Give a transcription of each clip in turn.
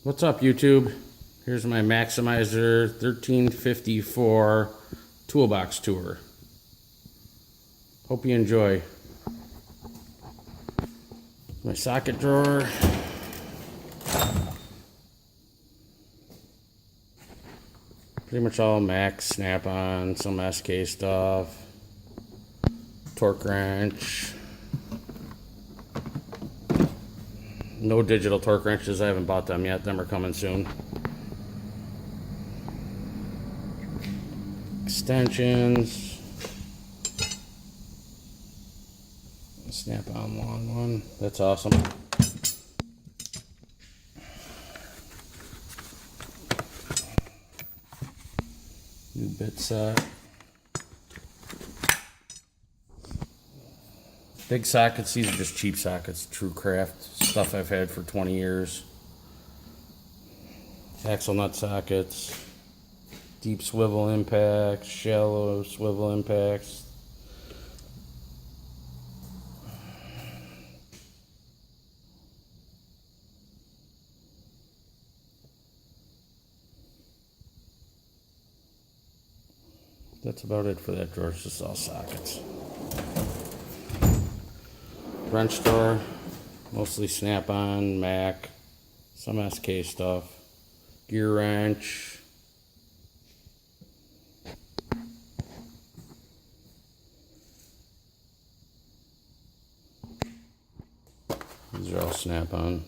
What's up, YouTube? Here's my Maximizer 1354 toolbox tour. Hope you enjoy. My socket drawer. Pretty much all Max, Snap-on, some SK stuff, torque wrench. No digital torque wrenches, I haven't bought them yet, them are coming soon. Extensions. Snap-on long one, that's awesome. New bit set. Big sockets, these are just cheap sockets, True Craft, stuff I've had for 20 years. Axle nut sockets, deep swivel impacts, shallow swivel impacts. That's about it for that drawer, it's just all sockets. Wrench drawer, mostly Snap-on, Mac, some SK stuff, gear wrench, these are all Snap-on.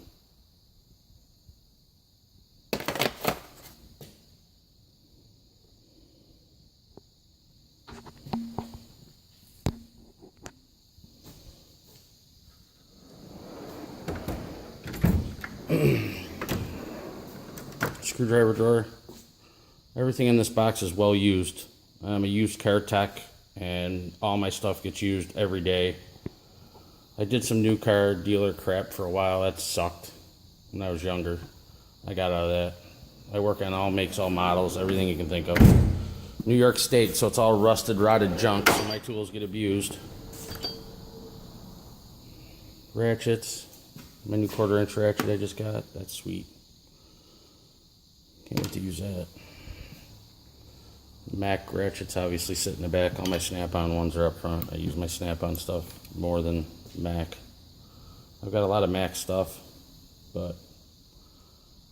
Screwdriver drawer. Everything in this box is well used. I'm a used car tech and all my stuff gets used every day. I did some new car dealer crap for a while. That sucked when I was younger. I got out of that. I work on all makes, all models, everything you can think of. New York State, so it's all rusted, rotted junk, so my tools get abused. Ratchets. My new 1/4 inch ratchet I just got. That's sweet. Can't wait to use that. Mac ratchets obviously sit in the back. All my Snap-on ones are up front. I use my Snap-on stuff more than Mac. I've got a lot of Mac stuff, but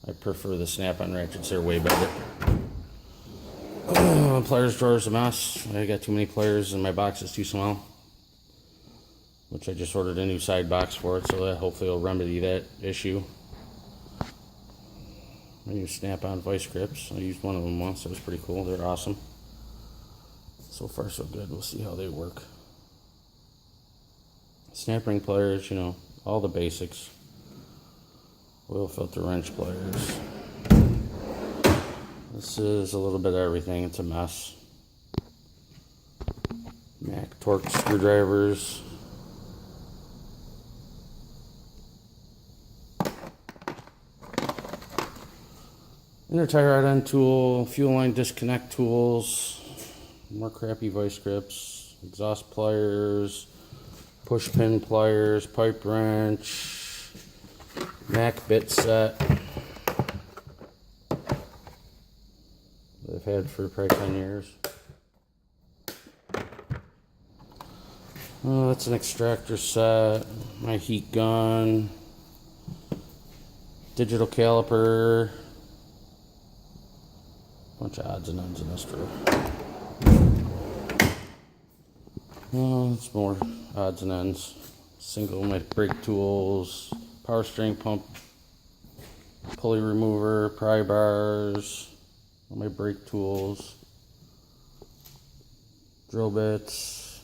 I prefer the Snap-on ratchets. They're way better. Pliers drawer is a mess. I got too many pliers and my box is too small, which I just ordered a new side box for it, so that hopefully will remedy that issue. I use Snap-on vice grips. I used one of them once. It was pretty cool. They're awesome. So far, so good. We'll see how they work. Snap ring pliers, you know, all the basics. Oil filter wrench pliers. This is a little bit of everything. It's a mess. Mac torque screwdrivers. Inner tire rod end tool, fuel line disconnect tools, more crappy vice grips, exhaust pliers, push pin pliers, pipe wrench, Mac bit set that I've had for probably 10 years. Oh, that's an extractor set, my heat gun, digital caliper. Bunch of odds and ends in this drawer. Oh, it's more odds and ends. Single my brake tools, power steering pump, pulley remover, pry bars, all my brake tools, drill bits,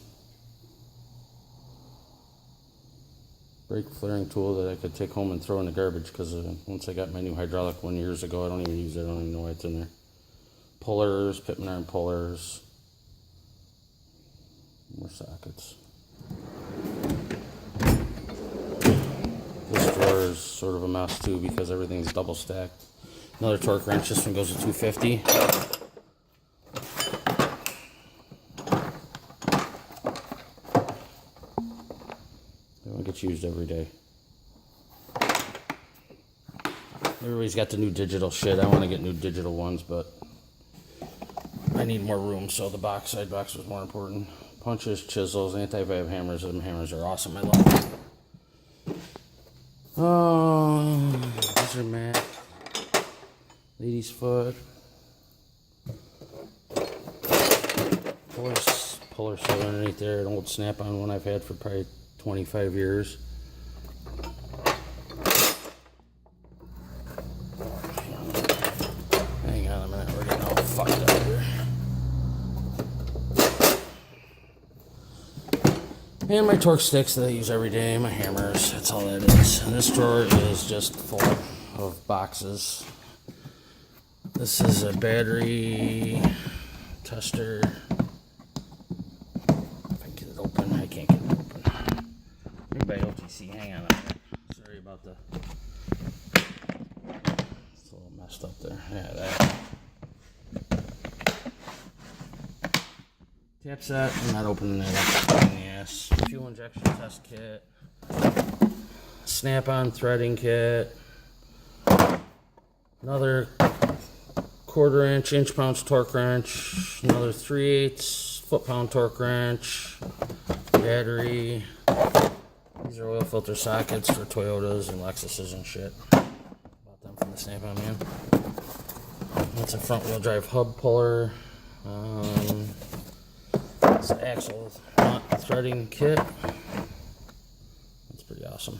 brake flaring tool that I could take home and throw in the garbage because once I got my new hydraulic one years ago, I don't even use it. I don't even know why it's in there. Pullers, Pitman iron pullers, more sockets. This drawer is sort of a mess too because everything's double stacked. Another torque wrench, this one goes to 250. That one gets used every day. Everybody's got the new digital shit. I want to get new digital ones, but I need more room, so the side box was more important. Punches, chisels, anti-vib hammers. Them hammers are awesome. I love them. Oh, these are Mac. Lady's foot. Puller set underneath there. An old Snap-on one I've had for probably 25 years. Hang on a minute. We're getting all fucked up here. And my torque sticks that I use every day, my hammers, that's all that is. And this drawer is just full of boxes. This is a battery tester. If I get it open, I can't get it open. Made by OTC, hang on a minute. Sorry about the, it's a little messed up there. Yeah, that. Tap set, I'm not opening it up. Yes. Fuel injection test kit. Snap-on threading kit. Another 1/4 inch pound torque wrench. Another 3/8 foot-pound torque wrench. Battery. These are oil filter sockets for Toyotas and Lexuses and shit. Bought them from the Snap-on man. That's a front-wheel drive hub puller. It's an axle threading kit. That's pretty awesome.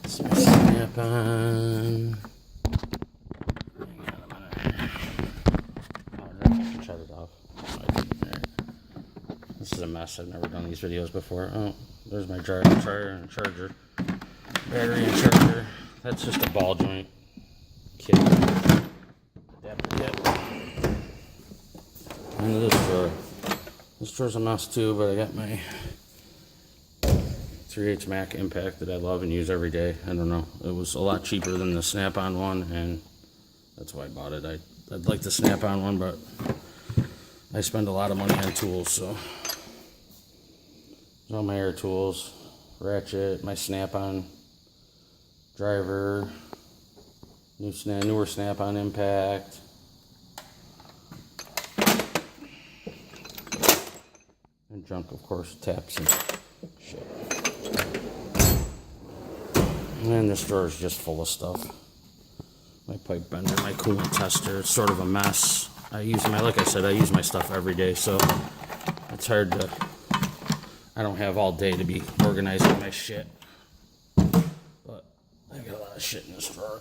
Some Snap-on. Hang on a minute. Oh, I can shut it off. This is a mess. I've never done these videos before. Oh, there's my dryer and charger. Battery and charger. That's just a ball joint kit. And this drawer. This drawer's a mess too, but I got my 3/8 Mac Impact that I love and use every day. I don't know. It was a lot cheaper than the Snap-on one, and that's why I bought it. I'd like the Snap-on one, but I spend a lot of money on tools, so. There's all my air tools, ratchet, my Snap-on driver, newer Snap-on Impact. And junk, of course, taps and shit. And this drawer is just full of stuff. My pipe bender, my coolant tester, it's sort of a mess. Like I said, I use my stuff every day, so it's hard to, I don't have all day to be organizing my shit. But I got a lot of shit in this drawer.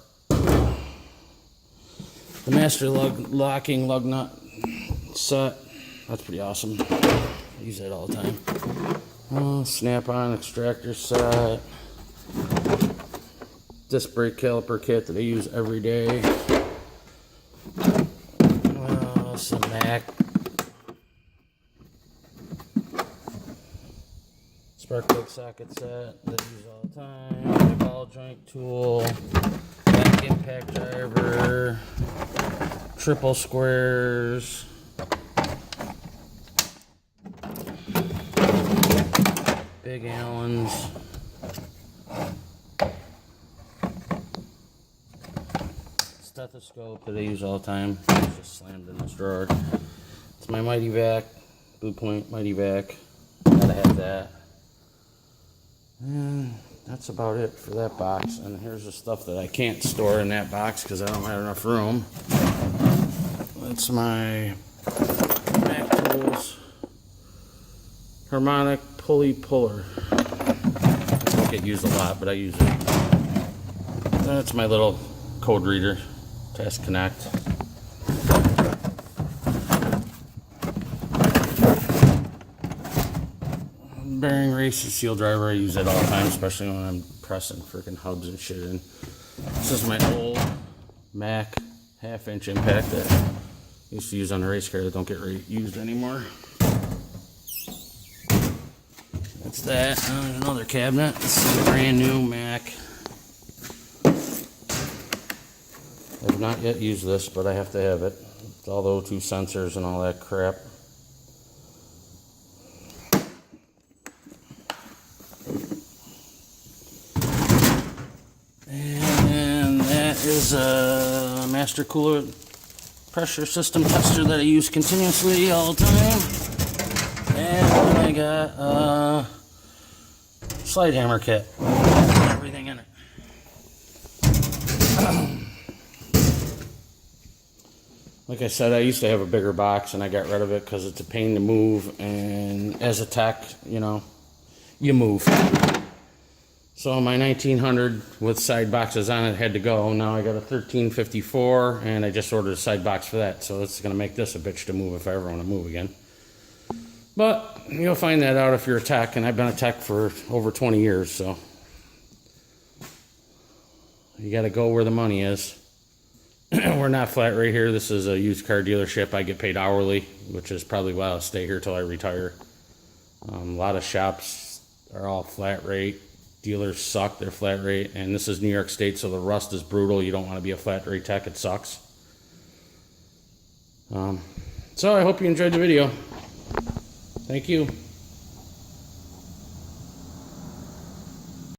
The master locking lug nut set, that's pretty awesome. I use that all the time. Snap-on extractor set. Disc brake caliper kit that I use every day. Some Mac. Spark plug socket set that I use all the time. My ball joint tool. Back impact driver. Triple squares. Big Allens. Stethoscope that I use all the time. It's just slammed in this drawer. It's my Mighty Vac, Blue Point Mighty Vac. Gotta have that. And that's about it for that box. And here's the stuff that I can't store in that box because I don't have enough room. That's my Mac Tools harmonic pulley puller. It don't get used a lot, but I use it. That's my little code reader. Test Connect. Bearing racer seal driver, I use it all the time, especially when I'm pressing freaking hubs and shit in. This is my old Mac 1/2 inch impact that I used to use on the race car that don't get used anymore. That's that. There's another cabinet. This is a brand new Mac. I have not yet used this, but I have to have it. With all the O2 sensors and all that crap. is a master cooler pressure system tester that I use continuously all the time. And I got a slide hammer kit. Everything in it. Like I said, I used to have a bigger box and I got rid of it because it's a pain to move, and as a tech, you know, you move. So my 1900 with side boxes on it had to go. Now I got a 1354 and I just ordered a side box for that. So it's going to make this a bitch to move if I ever want to move again. But you'll find that out if you're a tech, and I've been a tech for over 20 years, so you got to go where the money is. We're not flat rate here. This is a used car dealership. I get paid hourly, which is probably why I'll stay here till I retire. A lot of shops are all flat rate. Dealers suck, they're flat rate, and this is New York State, so the rust is brutal. You don't want to be a flat rate tech, it sucks. So I hope you enjoyed the video. Thank you.